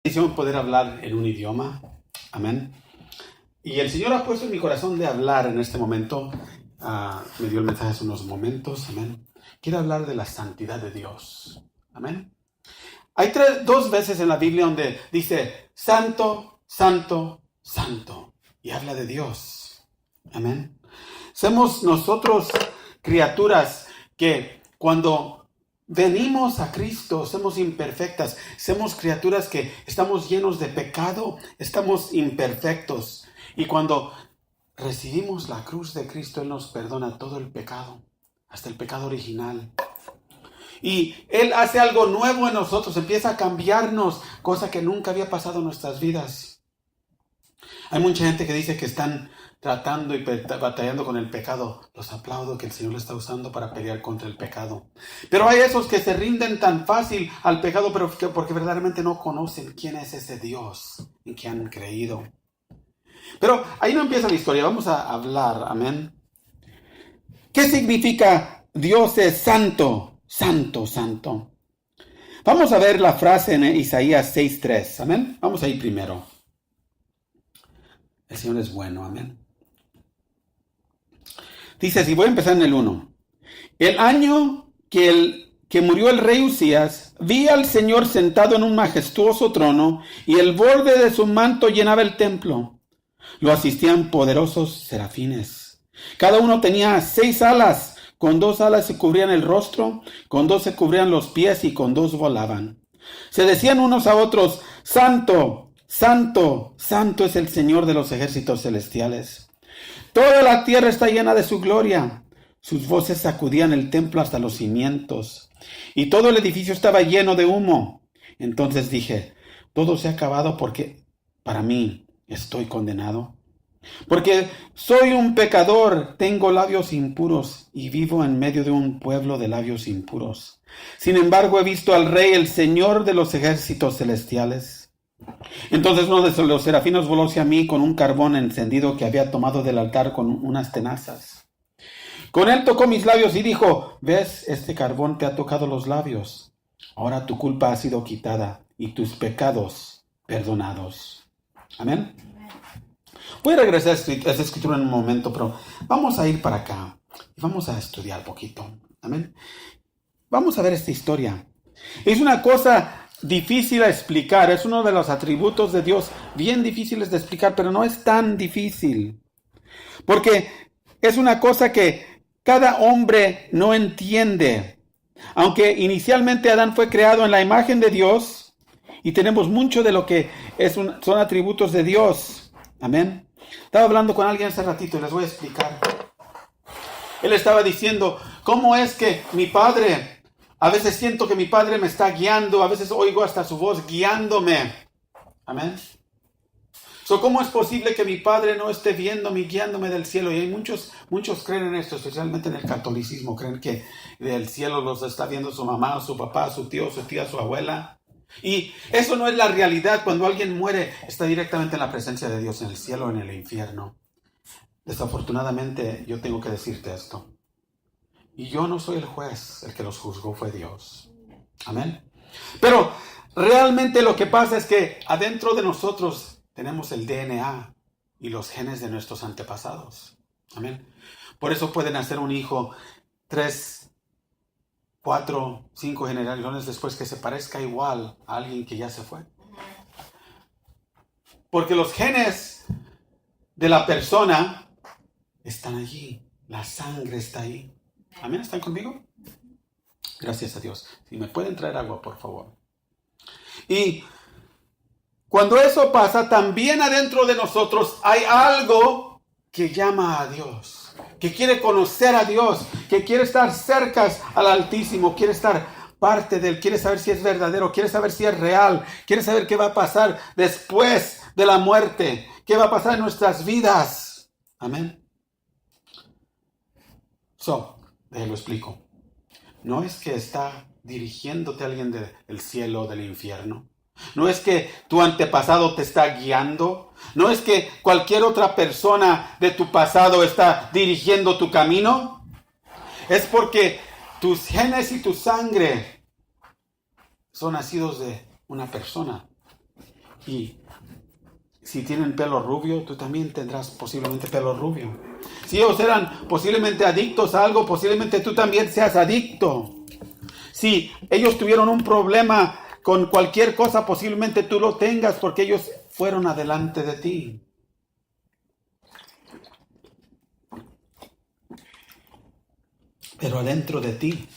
Bendición poder hablar en un idioma. Amén. Y el Señor ha puesto en mi corazón de hablar en este momento. Me dio el mensaje hace unos momentos. Amén. Quiero hablar de la santidad de Dios. Amén. Hay dos veces en la Biblia donde dice santo, santo, santo. Y habla de Dios. Amén. Somos nosotros criaturas que cuando venimos a Cristo, somos imperfectas, somos criaturas que estamos llenos de pecado, estamos imperfectos. Y cuando recibimos la cruz de Cristo, Él nos perdona todo el pecado, hasta el pecado original. Y Él hace algo nuevo en nosotros, empieza a cambiarnos, cosa que nunca había pasado en nuestras vidas. Hay mucha gente que dice que están tratando y batallando con el pecado. Los aplaudo que el Señor lo está usando para pelear contra el pecado. Pero hay esos que se rinden tan fácil al pecado porque verdaderamente no conocen quién es ese Dios en que han creído. Pero ahí no empieza la historia. Vamos a hablar, amén. ¿Qué significa Dios es santo? Santo, santo. Vamos a ver la frase en Isaías 6:3, amén. Vamos ahí primero. El Señor es bueno, amén. Dice así, voy a empezar en el 1. El año que murió el rey Usías, vi al Señor sentado en un majestuoso trono, y el borde de su manto llenaba el templo. Lo asistían poderosos serafines. Cada uno tenía 6 alas, con 2 alas se cubrían el rostro, con 2 se cubrían los pies y con 2 volaban. Se decían unos a otros, Santo, Santo, Santo es el Señor de los ejércitos celestiales. Toda la tierra está llena de su gloria. Sus voces sacudían el templo hasta los cimientos, y todo el edificio estaba lleno de humo. Entonces dije, todo se ha acabado porque para mí estoy condenado. Porque soy un pecador, tengo labios impuros y vivo en medio de un pueblo de labios impuros. Sin embargo, he visto al Rey, el Señor de los ejércitos celestiales. Entonces uno de los serafines voló hacia mí con un carbón encendido que había tomado del altar con unas tenazas. Con él tocó mis labios y dijo, ¿ves? Este carbón te ha tocado los labios. Ahora tu culpa ha sido quitada y tus pecados perdonados. Amén. Voy a regresar a esta escritura en un momento, pero vamos a ir para acá y vamos a estudiar poquito. Amén. Vamos a ver esta historia. Es una cosa difícil a explicar, es uno de los atributos de Dios bien difíciles de explicar, pero no es tan difícil. Porque es una cosa que cada hombre no entiende. Aunque inicialmente Adán fue creado en la imagen de Dios, y tenemos mucho de lo que son atributos de Dios. Amén. Estaba hablando con alguien hace ratito y les voy a explicar. Él estaba diciendo, ¿cómo es que mi padre... A veces siento que mi padre me está guiando, a veces oigo hasta su voz guiándome. Amén. ¿Cómo es posible que mi padre no esté viéndome, guiándome del cielo? Y hay muchos creen en esto, especialmente en el catolicismo. Creen que del cielo los está viendo su mamá, su papá, su tío, su tía, su abuela. Y eso no es la realidad. Cuando alguien muere, está directamente en la presencia de Dios, en el cielo o en el infierno. Desafortunadamente, yo tengo que decirte esto. Y yo no soy el juez, el que los juzgó fue Dios. Amén. Pero realmente lo que pasa es que adentro de nosotros tenemos el DNA y los genes de nuestros antepasados. Amén. Por eso puede nacer un hijo 3, 4, 5 generaciones después que se parezca igual a alguien que ya se fue. Porque los genes de la persona están allí. La sangre está ahí. Amén, ¿están conmigo? Gracias a Dios. Si me pueden traer agua, por favor. Y cuando eso pasa, también adentro de nosotros hay algo que llama a Dios, que quiere conocer a Dios, que quiere estar cerca al Altísimo, quiere estar parte de Él, quiere saber si es verdadero, quiere saber si es real, quiere saber qué va a pasar después de la muerte, qué va a pasar en nuestras vidas. Amén. Lo explico. No es que está dirigiéndote a alguien del cielo o del infierno. No es que tu antepasado te está guiando. No es que cualquier otra persona de tu pasado está dirigiendo tu camino. Es porque tus genes y tu sangre son nacidos de una persona. Y si tienen pelo rubio, tú también tendrás posiblemente pelo rubio. Si ellos eran posiblemente adictos a algo, posiblemente tú también seas adicto. Si ellos tuvieron un problema con cualquier cosa, posiblemente tú lo tengas porque ellos fueron adelante de ti. Pero adentro de ti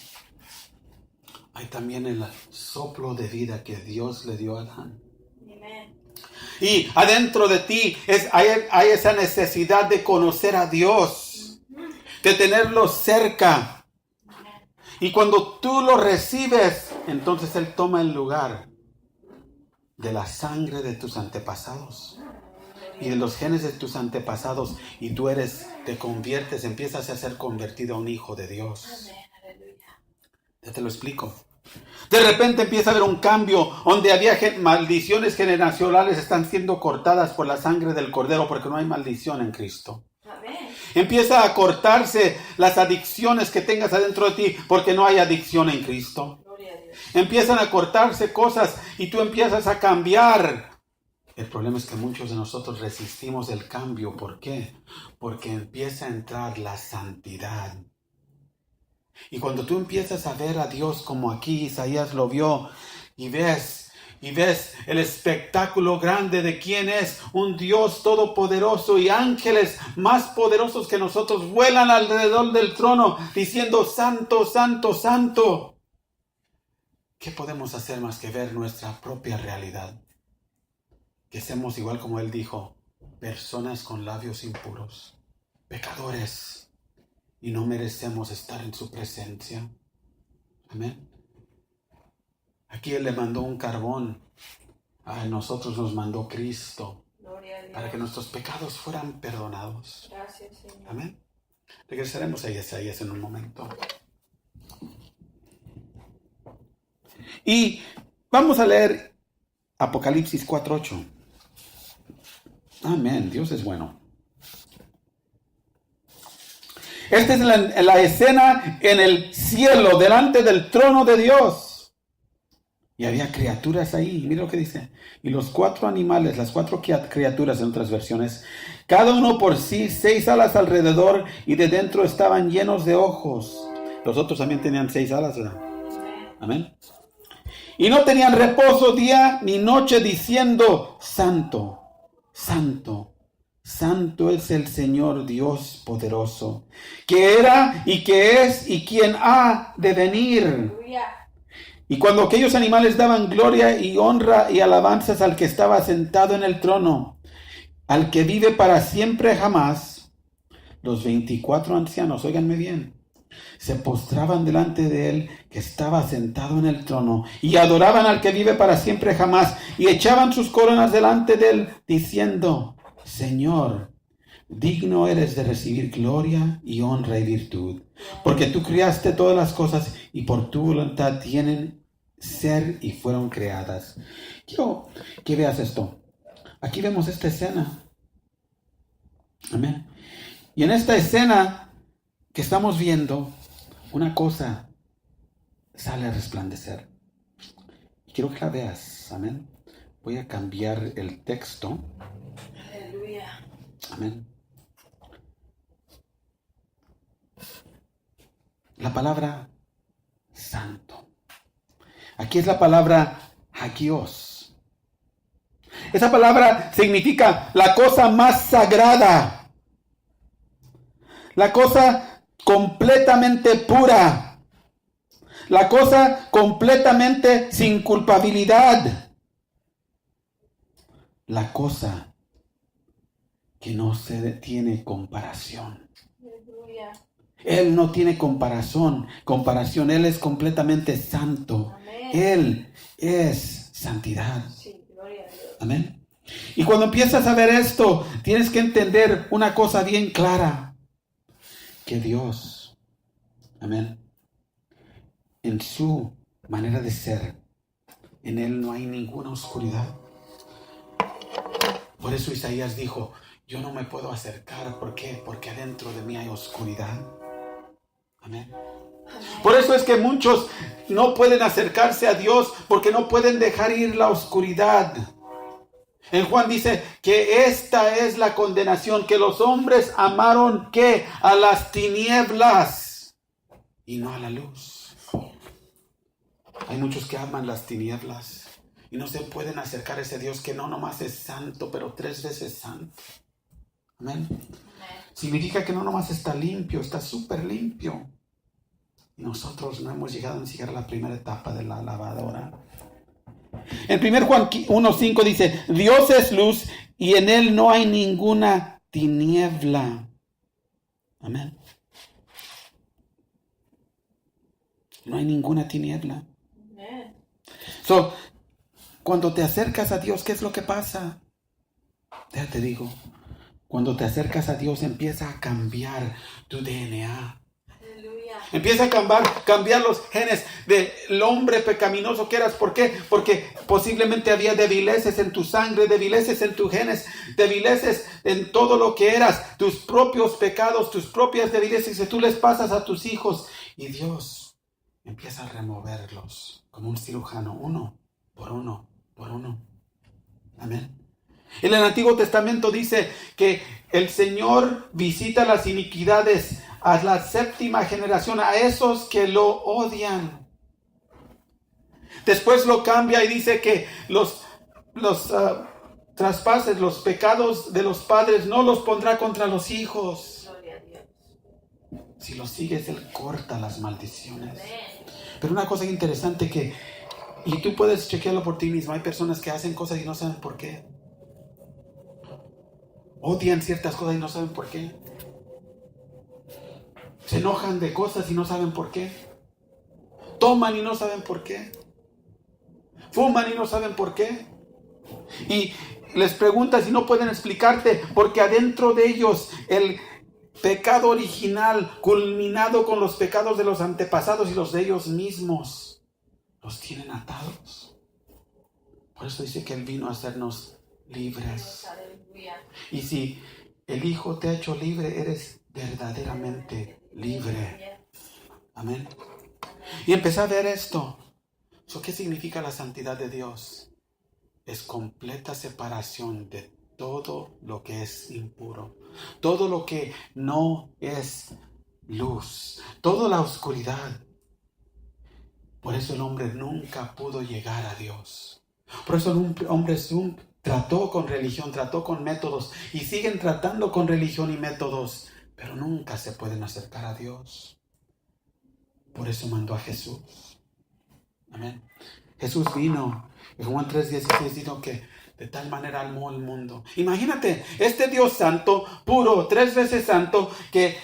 hay también el soplo de vida que Dios le dio a Adán. Y adentro de ti hay esa necesidad de conocer a Dios, de tenerlo cerca. Y cuando tú lo recibes, entonces Él toma el lugar de la sangre de tus antepasados y de los genes de tus antepasados. Y tú te conviertes, empiezas a ser convertido a un hijo de Dios. Ya te lo explico. De repente empieza a haber un cambio donde había maldiciones generacionales están siendo cortadas por la sangre del Cordero porque no hay maldición en Cristo. Empieza a cortarse las adicciones que tengas adentro de ti porque no hay adicción en Cristo. Empiezan a cortarse cosas y tú empiezas a cambiar. El problema es que muchos de nosotros resistimos el cambio. ¿Por qué? Porque empieza a entrar la santidad. Y cuando tú empiezas a ver a Dios como aquí Isaías lo vio y ves el espectáculo grande de quién es un Dios todopoderoso y ángeles más poderosos que nosotros vuelan alrededor del trono diciendo santo, santo, santo. ¿Qué podemos hacer más que ver nuestra propia realidad? Que somos igual como Él dijo, personas con labios impuros, pecadores. Y no merecemos estar en su presencia. Amén. Aquí Él le mandó un carbón. A nosotros nos mandó Cristo. Para que nuestros pecados fueran perdonados. Gracias, Señor. Amén. Regresaremos a Isaías en un momento. Y vamos a leer Apocalipsis 4:8. Amén. Dios es bueno. Esta es la escena en el cielo, delante del trono de Dios. Y había criaturas ahí. Mira lo que dice. Y los 4 animales, las 4 criaturas en otras versiones, cada uno por sí, 6 alas alrededor, y de dentro estaban llenos de ojos. Los otros también tenían 6 alas, ¿verdad? Amén. Y no tenían reposo día ni noche, diciendo, Santo, Santo, Santo es el Señor Dios poderoso, que era y que es y quien ha de venir. Y cuando aquellos animales daban gloria y honra y alabanzas al que estaba sentado en el trono, al que vive para siempre jamás, los 24 ancianos, óiganme bien, se postraban delante de él que estaba sentado en el trono y adoraban al que vive para siempre jamás y echaban sus coronas delante de él diciendo, Señor, digno eres de recibir gloria y honra y virtud, porque tú creaste todas las cosas y por tu voluntad tienen ser y fueron creadas. Quiero que veas esto. Aquí vemos esta escena. Amén. Y en esta escena que estamos viendo, una cosa sale a resplandecer. Quiero que la veas. Amén. Voy a cambiar el texto. Aleluya. Amén. La palabra santo. Aquí es la palabra hagios. Esa palabra significa la cosa más sagrada. La cosa completamente pura. La cosa completamente sin culpabilidad. La cosa que no se tiene comparación. Aleluya. Él no tiene comparación. Él es completamente santo. Amén. Él es santidad. Sí, gloria a Dios. Amén. Y cuando empiezas a ver esto, tienes que entender una cosa bien clara. Que Dios, amén, en su manera de ser, en Él no hay ninguna oscuridad. Por eso Isaías dijo, yo no me puedo acercar. ¿Por qué? Porque adentro de mí hay oscuridad. Amén. Por eso es que muchos no pueden acercarse a Dios porque no pueden dejar ir la oscuridad. En Juan dice que esta es la condenación, que los hombres amaron ¿qué? A las tinieblas y no a la luz. Hay muchos que aman las tinieblas y no se pueden acercar a ese Dios que no nomás es santo, pero 3 veces santo. Amén. Significa que no nomás está limpio, está súper limpio. Y nosotros no hemos llegado ni siquiera a la primera etapa de la lavadora. En 1 Juan 1:5 dice, Dios es luz y en él no hay ninguna tiniebla. Amén. No hay ninguna tiniebla. Amén. So, cuando te acercas a Dios, ¿qué es lo que pasa? Ya te digo, cuando te acercas a Dios empieza a cambiar tu DNA. Aleluya. Empieza a cambiar los genes del hombre pecaminoso que eras. ¿Por qué? Porque posiblemente había debileces en tu sangre, debileces en tus genes, debileces en todo lo que eras, tus propios pecados, tus propias debileces que tú les pasas a tus hijos. Y Dios empieza a removerlos como un cirujano, uno por uno, por uno. Amén. En el Antiguo Testamento dice que el Señor visita las iniquidades a la 7ª generación, a esos que lo odian. Después lo cambia y dice que los traspases, los pecados de los padres no los pondrá contra los hijos. Gloria a Dios. Si los sigues, Él corta las maldiciones. Amén. Pero una cosa interesante y tú puedes chequearlo por ti mismo, hay personas que hacen cosas y no saben por qué. Odian ciertas cosas y no saben por qué. Se enojan de cosas y no saben por qué. Toman y no saben por qué. Fuman y no saben por qué. Y les preguntas y no pueden explicarte porque adentro de ellos el pecado original culminado con los pecados de los antepasados y los de ellos mismos los tienen atados. Por eso dice que Él vino a hacernos libres. Aleluya. Y si el Hijo te ha hecho libre, eres verdaderamente libre. Amén. Y empecé a ver esto. ¿Qué significa la santidad de Dios? Es completa separación de todo lo que es impuro, todo lo que no es luz, toda la oscuridad. Por eso el hombre nunca pudo llegar a Dios. Por eso el hombre trató con religión, trató con métodos y siguen tratando con religión y métodos, pero nunca se pueden acercar a Dios. Por eso mandó a Jesús. Amén. Jesús vino. En Juan 3:16 dijo que de tal manera amó el mundo. Imagínate, este Dios santo, puro, 3 veces santo, que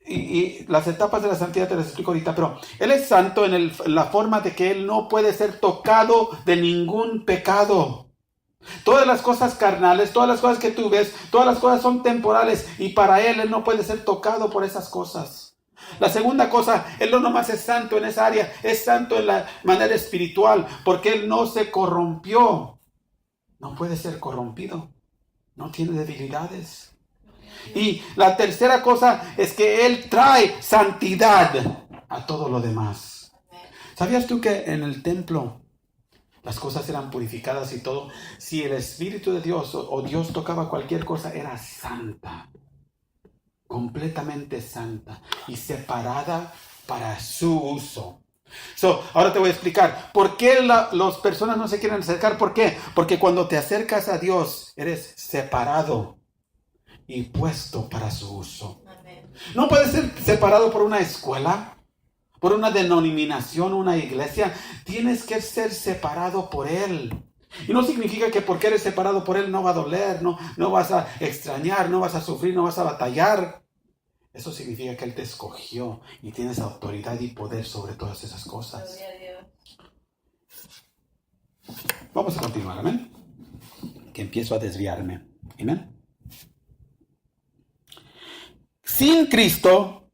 y las etapas de la santidad te las explico ahorita, pero Él es santo en la forma de que Él no puede ser tocado de ningún pecado. Todas las cosas carnales, todas las cosas que tú ves, todas las cosas son temporales y para Él no puede ser tocado por esas cosas. La segunda cosa, Él no nomás es santo en esa área, es santo en la manera espiritual, porque Él no se corrompió. No puede ser corrompido. No tiene debilidades. Y la tercera cosa es que Él trae santidad a todo lo demás. ¿Sabías tú que en el templo las cosas eran purificadas y todo? Si el Espíritu de Dios o Dios tocaba cualquier cosa, era santa. Completamente santa y separada para su uso. Ahora te voy a explicar por qué las personas no se quieren acercar. ¿Por qué? Porque cuando te acercas a Dios, eres separado y puesto para su uso. Amén. No puedes ser separado por una escuela, por una denominación, una iglesia. Tienes que ser separado por Él. Y no significa que porque eres separado por Él no va a doler, no vas a extrañar, no vas a sufrir, no vas a batallar. Eso significa que Él te escogió y tienes autoridad y poder sobre todas esas cosas. Gloria a Dios. Vamos a continuar, amén. Que empiezo a desviarme. Amén. Sin Cristo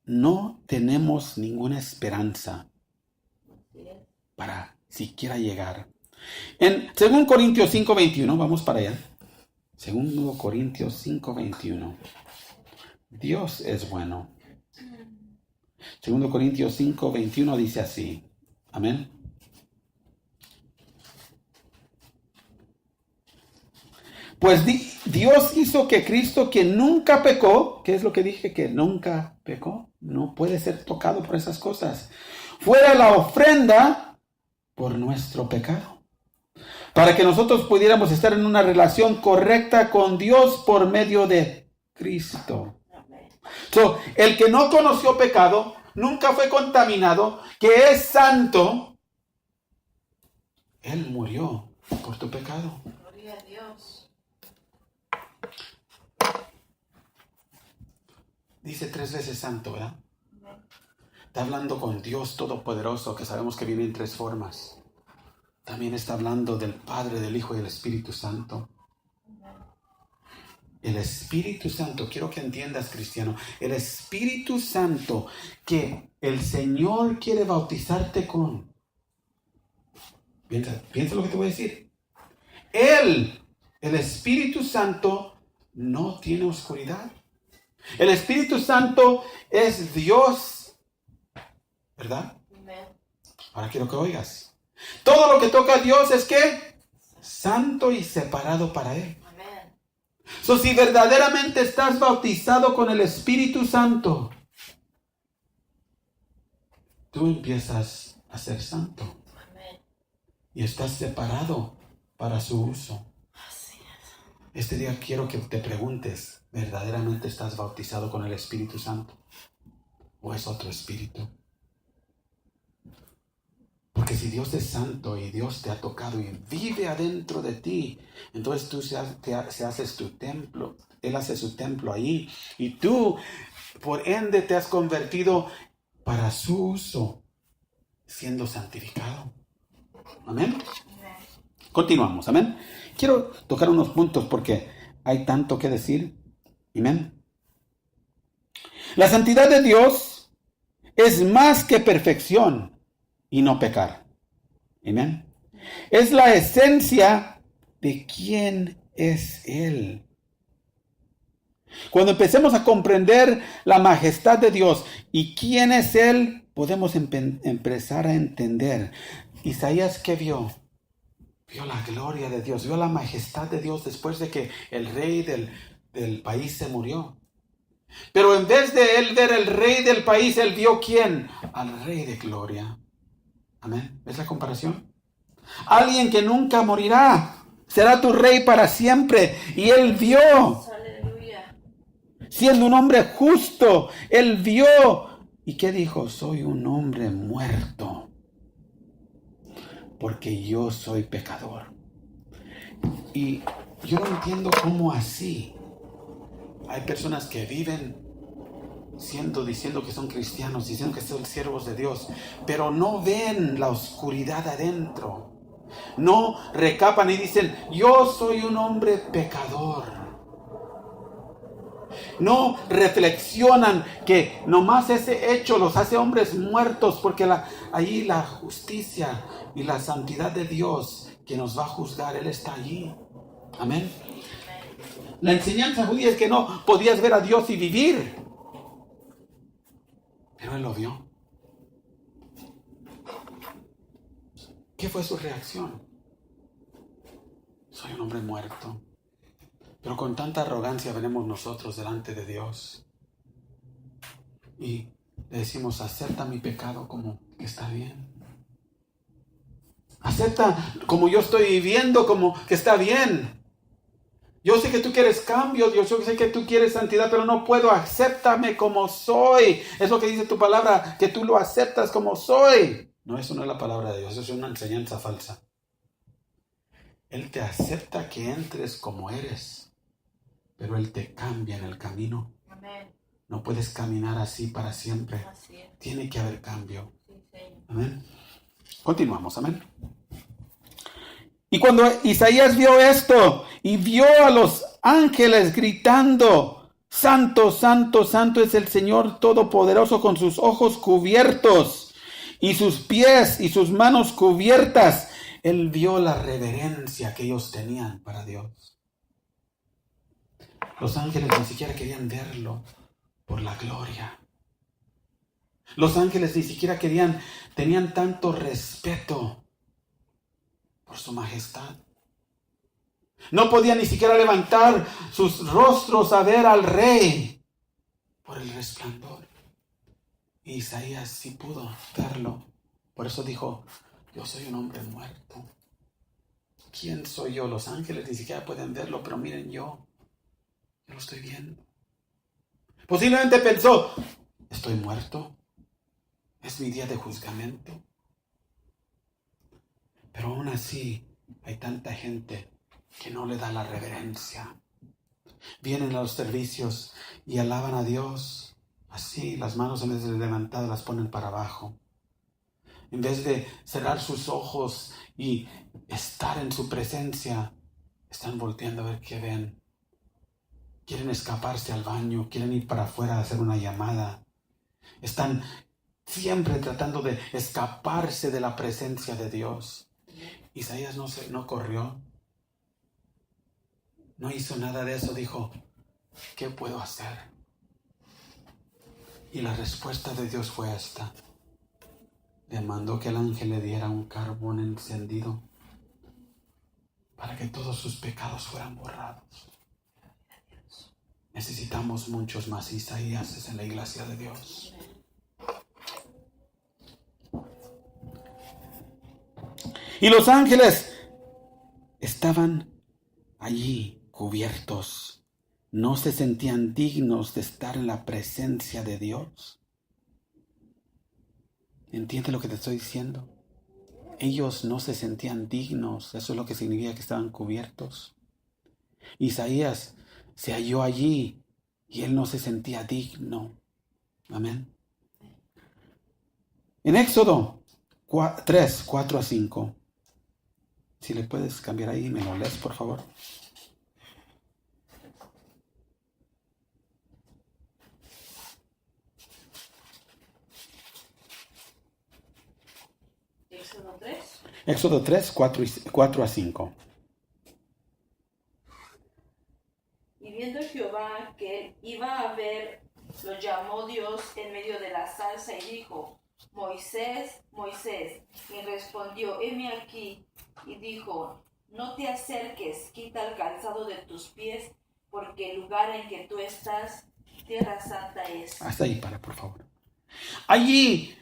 no tenemos ninguna esperanza para siquiera llegar. En 2 Corintios 5:21, vamos para allá. 2 Corintios 5:21. Dios es bueno. 2 Corintios 5:21 dice así. Amén. Pues Dios hizo que Cristo, que nunca pecó, ¿qué es lo que dije? Que nunca pecó, no puede ser tocado por esas cosas, fuera la ofrenda por nuestro pecado, para que nosotros pudiéramos estar en una relación correcta con Dios por medio de Cristo. So, el que no conoció pecado, nunca fue contaminado, que es santo, Él murió por tu pecado. Gloria a Dios. Dice 3 veces santo, ¿verdad? Está hablando con Dios Todopoderoso, que sabemos que vive en 3 formas. También está hablando del Padre, del Hijo y del Espíritu Santo. El Espíritu Santo, quiero que entiendas, cristiano, el Espíritu Santo que el Señor quiere bautizarte con. Piensa lo que te voy a decir. Él, el Espíritu Santo, no tiene oscuridad. El Espíritu Santo es Dios, ¿verdad? Amén. Ahora quiero que oigas. Todo lo que toca a Dios es que santo y separado para Él. Amén. So, si verdaderamente estás bautizado con el Espíritu Santo, tú empiezas a ser santo. Amén. Y estás separado para su uso. Así es. Este día quiero que te preguntes, ¿verdaderamente estás bautizado con el Espíritu Santo? ¿O es otro espíritu? Porque si Dios es santo y Dios te ha tocado y vive adentro de ti, entonces tú se haces tu templo. Él hace su templo ahí. Y tú, por ende, te has convertido para su uso, siendo santificado. Amén. Amén. Continuamos, amén. Quiero tocar unos puntos porque hay tanto que decir. Amén. La santidad de Dios es más que perfección y no pecar. Amén. Es la esencia de quién es Él. Cuando empecemos a comprender la majestad de Dios y quién es Él, podemos empezar a entender. Isaías, ¿qué vio? Vio la gloria de Dios, vio la majestad de Dios después de que el rey del país se murió. Pero en vez de él ver el rey del país, él vio ¿quién? Al rey de gloria. Amén. ¿Ves la comparación? Alguien que nunca morirá. Será tu rey para siempre. Y él vio, Aleluya. siendo un hombre justo, él vio. ¿Y qué dijo? Soy un hombre muerto, porque yo soy pecador. Y yo no entiendo cómo así. Hay personas que viven diciendo que son cristianos, diciendo que son siervos de Dios, pero no ven la oscuridad adentro. No recapan y dicen, yo soy un hombre pecador. No reflexionan que nomás ese hecho los hace hombres muertos, porque allí la justicia y la santidad de Dios que nos va a juzgar, Él está allí. Amén. La enseñanza judía es que no podías ver a Dios y vivir. Pero Él lo vio. ¿Qué fue su reacción? Soy un hombre muerto. Pero con tanta arrogancia venimos nosotros delante de Dios. Y le decimos, acepta mi pecado como que está bien. Acepta como yo estoy viviendo como que está bien. Yo sé que tú quieres cambio, Dios, yo sé que tú quieres santidad, pero no puedo, acéptame como soy. Es lo que dice tu palabra, que tú lo aceptas como soy. No, eso no es la palabra de Dios, eso es una enseñanza falsa. Él te acepta que entres como eres, pero Él te cambia en el camino. Amén. No puedes caminar así para siempre. Así es. Tiene que haber cambio. Sí, Señor. Amén. Continuamos, amén. Y cuando Isaías vio esto y vio a los ángeles gritando, Santo, Santo, Santo es el Señor Todopoderoso, con sus ojos cubiertos y sus pies y sus manos cubiertas, él vio la reverencia que ellos tenían para Dios. Los ángeles ni siquiera querían verlo por la gloria. Los ángeles ni siquiera tenían tanto respeto por su majestad. No podían ni siquiera levantar sus rostros a ver al rey por el resplandor. Y Isaías sí pudo verlo. Por eso dijo, yo soy un hombre muerto. ¿Quién soy yo? Los ángeles ni siquiera pueden verlo, pero miren yo lo estoy viendo. Posiblemente pensó, estoy muerto. Es mi día de juzgamento. Pero aún así hay tanta gente que no le da la reverencia. Vienen a los servicios y alaban a Dios. Así, las manos en vez de levantadas las ponen para abajo. En vez de cerrar sus ojos y estar en su presencia, están volteando a ver qué ven. Quieren escaparse al baño, quieren ir para afuera a hacer una llamada. Están siempre tratando de escaparse de la presencia de Dios. Isaías no corrió. No hizo nada de eso. Dijo, ¿qué puedo hacer? Y la respuesta de Dios fue esta. Le mandó que el ángel le diera un carbón encendido para que todos sus pecados fueran borrados. Necesitamos muchos más Isaías en la iglesia de Dios. Y los ángeles estaban allí cubiertos. No se sentían dignos de estar en la presencia de Dios. ¿Entiendes lo que te estoy diciendo? Ellos no se sentían dignos. Eso es lo que significa que estaban cubiertos. Isaías se halló allí y él no se sentía digno. Amén. En Éxodo 3, 4 a 5. Si le puedes cambiar ahí, me lo lees, por favor. Éxodo 3. Éxodo 3, 4 a 5. Y viendo Jehová que él iba a ver, lo llamó Dios en medio de la zarza y dijo, Moisés, Moisés. Y respondió, heme aquí. Y dijo, no te acerques, quita el calzado de tus pies, porque el lugar en que tú estás, tierra santa es. Hasta ahí para, por favor. Allí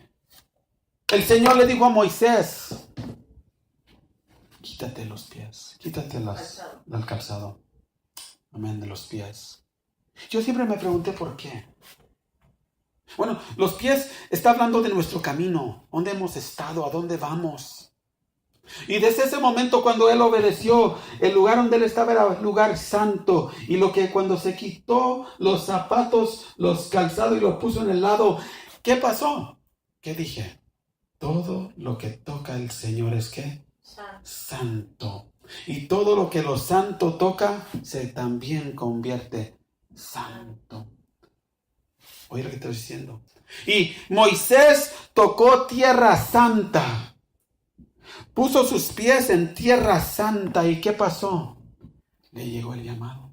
el Señor le dijo a Moisés, quítate los pies, quítate el calzado. Amén, de los pies. Yo siempre me pregunté por qué. Bueno, los pies está hablando de nuestro camino, dónde hemos estado, a dónde vamos. Y desde ese momento cuando él obedeció, el lugar donde él estaba era un lugar santo. Y lo que cuando se quitó los zapatos, los calzados y los puso en el lado, ¿qué pasó? ¿Qué dije? Todo lo que toca el Señor es ¿qué? Santo. Y todo lo que lo santo toca se también convierte santo. Oye lo que estoy diciendo. Y Moisés tocó tierra santa. Puso sus pies en tierra santa. ¿Y qué pasó? Le llegó el llamado.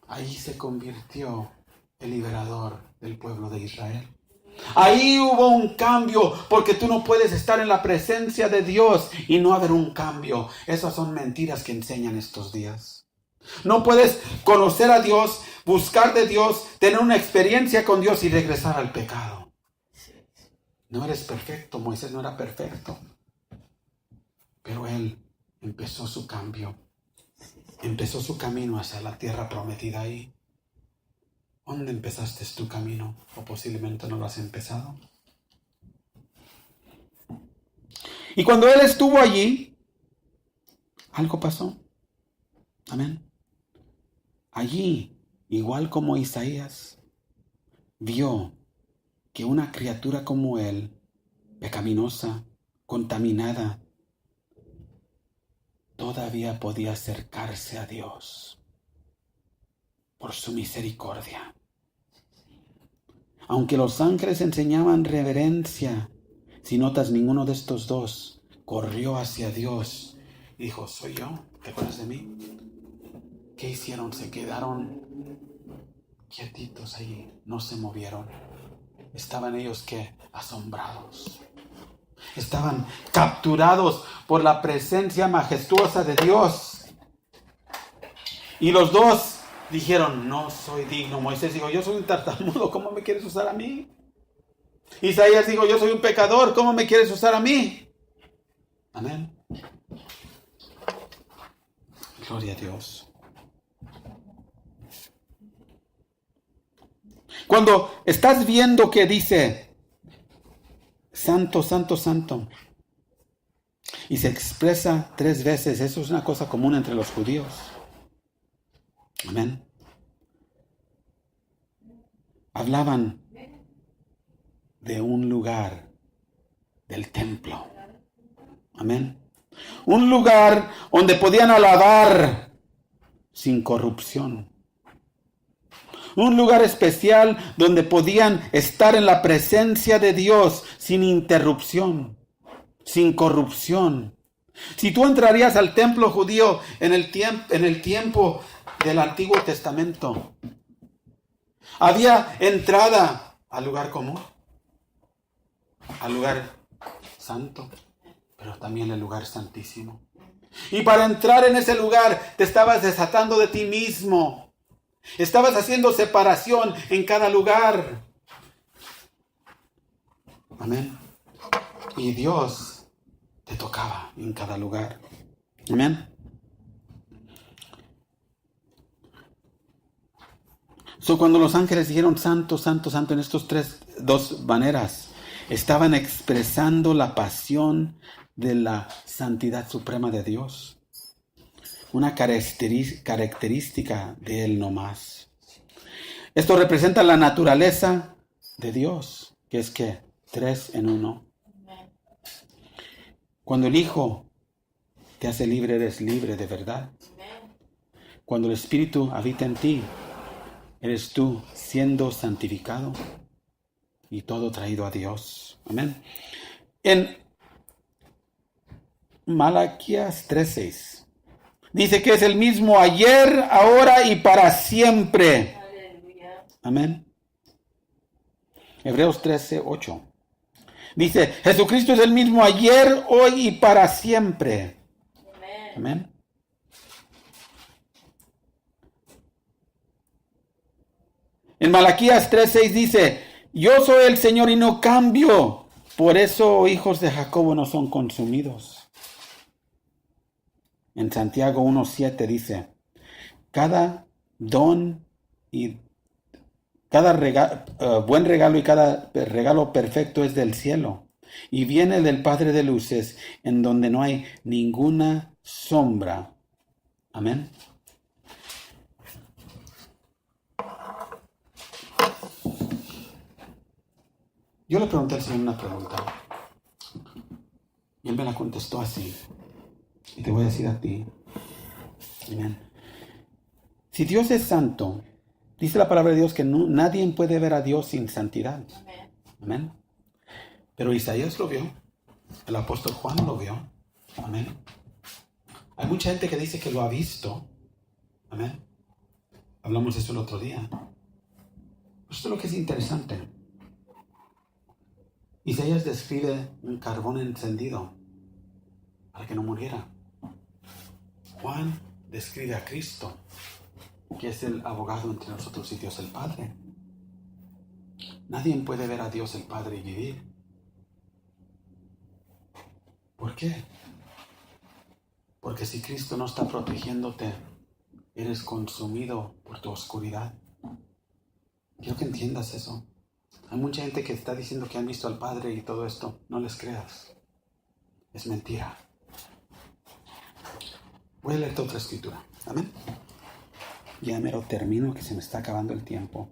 Ahí se convirtió el liberador del pueblo de Israel. Ahí hubo un cambio, porque tú no puedes estar en la presencia de Dios y no haber un cambio. Esas son mentiras que enseñan estos días. No puedes conocer a Dios, buscar de Dios, tener una experiencia con Dios y regresar al pecado. No eres perfecto, Moisés no era perfecto. Pero él empezó su cambio. Empezó su camino hacia la tierra prometida ahí. ¿Dónde empezaste tu camino? O posiblemente no lo has empezado. Y cuando él estuvo allí, algo pasó. Amén. Allí, igual como Isaías, vio que una criatura como él, pecaminosa, contaminada, todavía podía acercarse a Dios por su misericordia. Aunque los ángeles enseñaban reverencia, si notas, ninguno de estos dos corrió hacia Dios y dijo, ¿soy yo? ¿Te acuerdas de mí? ¿Qué hicieron? Se quedaron quietitos allí, no se movieron. Estaban ellos, ¿qué? Asombrados. Estaban capturados por la presencia majestuosa de Dios. Y los dos dijeron, no soy digno. Moisés dijo, yo soy un tartamudo, ¿cómo me quieres usar a mí? Isaías dijo, yo soy un pecador, ¿cómo me quieres usar a mí? Amén. Gloria a Dios. Cuando estás viendo que dice, santo, santo, santo, y se expresa 3 veces, eso es una cosa común entre los judíos. Amén. Hablaban de un lugar, del templo. Amén. Un lugar donde podían alabar sin corrupción. Un lugar especial donde podían estar en la presencia de Dios sin interrupción, sin corrupción. Si tú entrarías al templo judío en el tiempo del Antiguo Testamento, había entrada al lugar común, al lugar santo, pero también el lugar santísimo. Y para entrar en ese lugar te estabas desatando de ti mismo. Estabas haciendo separación en cada lugar. Amén. Y Dios te tocaba en cada lugar. Amén. Cuando los ángeles dijeron santo, santo, santo en estos 2 maneras, estaban expresando la pasión de la santidad suprema de Dios. Una característica de Él nomás. Esto representa la naturaleza de Dios, que es que 3 en 1. Cuando el Hijo te hace libre, eres libre de verdad. Cuando el Espíritu habita en ti, eres tú siendo santificado y todo traído a Dios. Amén. En Malaquías 3:6 dice que es el mismo ayer, ahora y para siempre. Aleluya. Amén. Hebreos 13:8 dice, Jesucristo es el mismo ayer, hoy y para siempre. Amén. Amén. En Malaquías 3:6 dice, yo soy el Señor y no cambio. Por eso hijos de Jacobo no son consumidos. En Santiago 1:7 dice, cada don y cada buen regalo y cada regalo perfecto es del cielo y viene del Padre de luces, en donde no hay ninguna sombra. Amén. Yo le pregunté al Señor una pregunta y Él me la contestó así. Y te voy a decir a ti. Amén. Si Dios es santo, dice la palabra de Dios que nadie puede ver a Dios sin santidad. Amén. Amén. Pero Isaías lo vio. El apóstol Juan lo vio. Amén. Hay mucha gente que dice que lo ha visto. Amén. Hablamos de eso el otro día. Esto es lo que es interesante. Isaías describe un carbón encendido para que no muriera. Juan describe a Cristo, que es el abogado entre nosotros y Dios el Padre. Nadie puede ver a Dios el Padre y vivir. ¿Por qué? Porque si Cristo no está protegiéndote, eres consumido por tu oscuridad. Quiero que entiendas eso. Hay mucha gente que está diciendo que han visto al Padre y todo esto. No les creas. Es mentira. Voy a leerte otra escritura. Amén. Ya mero termino, que se me está acabando el tiempo.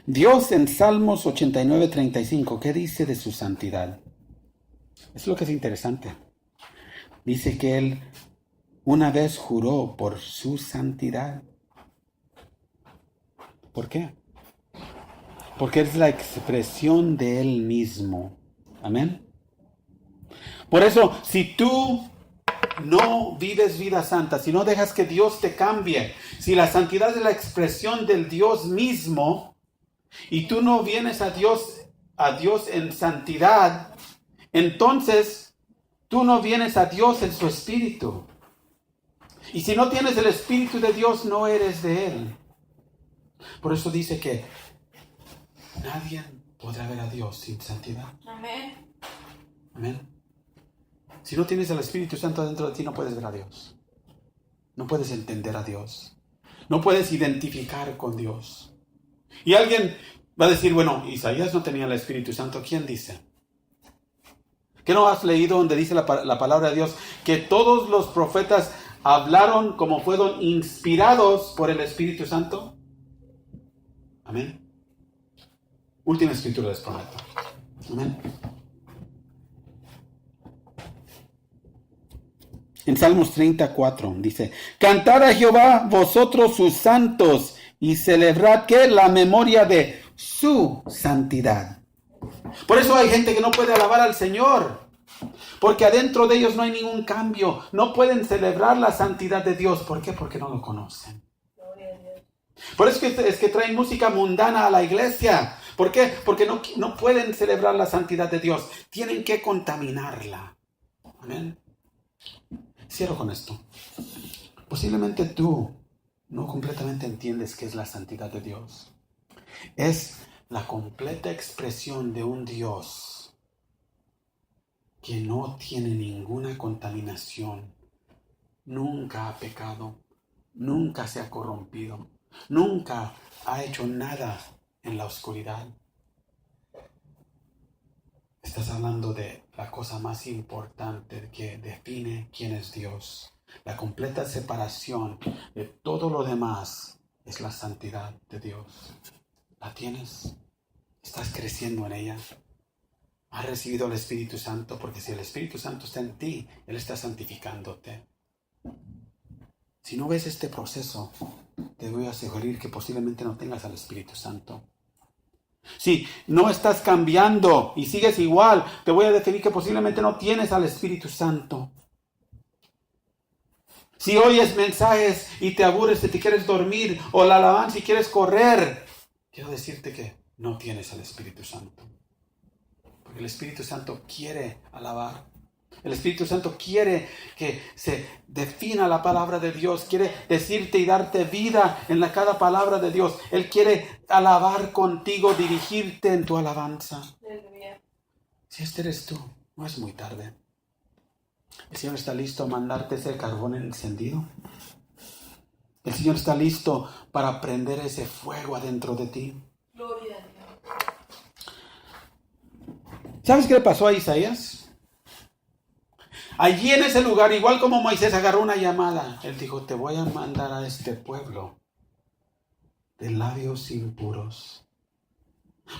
Dios en Salmos 89:35, ¿qué dice de su santidad? Es lo que es interesante. Dice que Él una vez juró por su santidad. ¿Por qué? Porque es la expresión de Él mismo. Amén. Por eso, si tú no vives vida santa, si no dejas que Dios te cambie, si la santidad es la expresión del Dios mismo y tú no vienes a Dios en santidad, entonces tú no vienes a Dios en su espíritu. Y si no tienes el espíritu de Dios, no eres de Él. Por eso dice que nadie podrá ver a Dios sin santidad. Amén. Amén. Si no tienes el Espíritu Santo dentro de ti, no puedes ver a Dios. No puedes entender a Dios. No puedes identificar con Dios. Y alguien va a decir, bueno, Isaías no tenía el Espíritu Santo. ¿Quién dice? ¿Qué no has leído donde dice la palabra de Dios? Que todos los profetas hablaron como fueron inspirados por el Espíritu Santo. Amén. Última escritura les prometo. Amén. En Salmos 34 dice, cantad a Jehová vosotros sus santos y celebrad que la memoria de su santidad. Por eso hay gente que no puede alabar al Señor, porque adentro de ellos no hay ningún cambio. No pueden celebrar la santidad de Dios. ¿Por qué? Porque no lo conocen. Por eso es que traen música mundana a la iglesia. ¿Por qué? Porque no pueden celebrar la santidad de Dios. Tienen que contaminarla. Amén. Cierro con esto. Posiblemente tú no completamente entiendes qué es la santidad de Dios. Es la completa expresión de un Dios que no tiene ninguna contaminación, nunca ha pecado, nunca se ha corrompido, nunca ha hecho nada en la oscuridad. Estás hablando de la cosa más importante que define quién es Dios. La completa separación de todo lo demás es la santidad de Dios. ¿La tienes? ¿Estás creciendo en ella? ¿Has recibido el Espíritu Santo? Porque si el Espíritu Santo está en ti, Él está santificándote. Si no ves este proceso, te voy a asegurar que posiblemente no tengas al Espíritu Santo. Si no estás cambiando y sigues igual, te voy a definir que posiblemente no tienes al Espíritu Santo. Si oyes mensajes y te aburres y te quieres dormir, o la alabanza y quieres correr, quiero decirte que no tienes al Espíritu Santo. Porque el Espíritu Santo quiere alabar. El Espíritu Santo quiere que se defina la palabra de Dios. Quiere decirte y darte vida en cada palabra de Dios. Él quiere alabar contigo, dirigirte en tu alabanza. Aleluya. Si este eres tú, no es muy tarde. El Señor está listo a mandarte ese carbón encendido. El Señor está listo para prender ese fuego adentro de ti. Gloria a Dios. ¿Sabes qué le pasó a Isaías? Allí en ese lugar, igual como Moisés agarró una llamada, él dijo, te voy a mandar a este pueblo de labios impuros.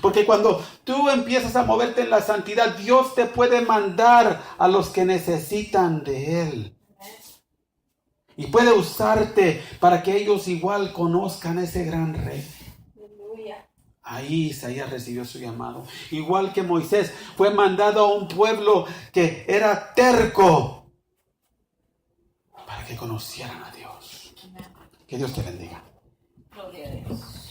Porque cuando tú empiezas a moverte en la santidad, Dios te puede mandar a los que necesitan de Él. Y puede usarte para que ellos igual conozcan a ese gran rey. Aleluya. Ahí Isaías recibió su llamado. Igual que Moisés fue mandado a un pueblo que era terco para que conocieran a Dios. Que Dios te bendiga. Gloria a Dios.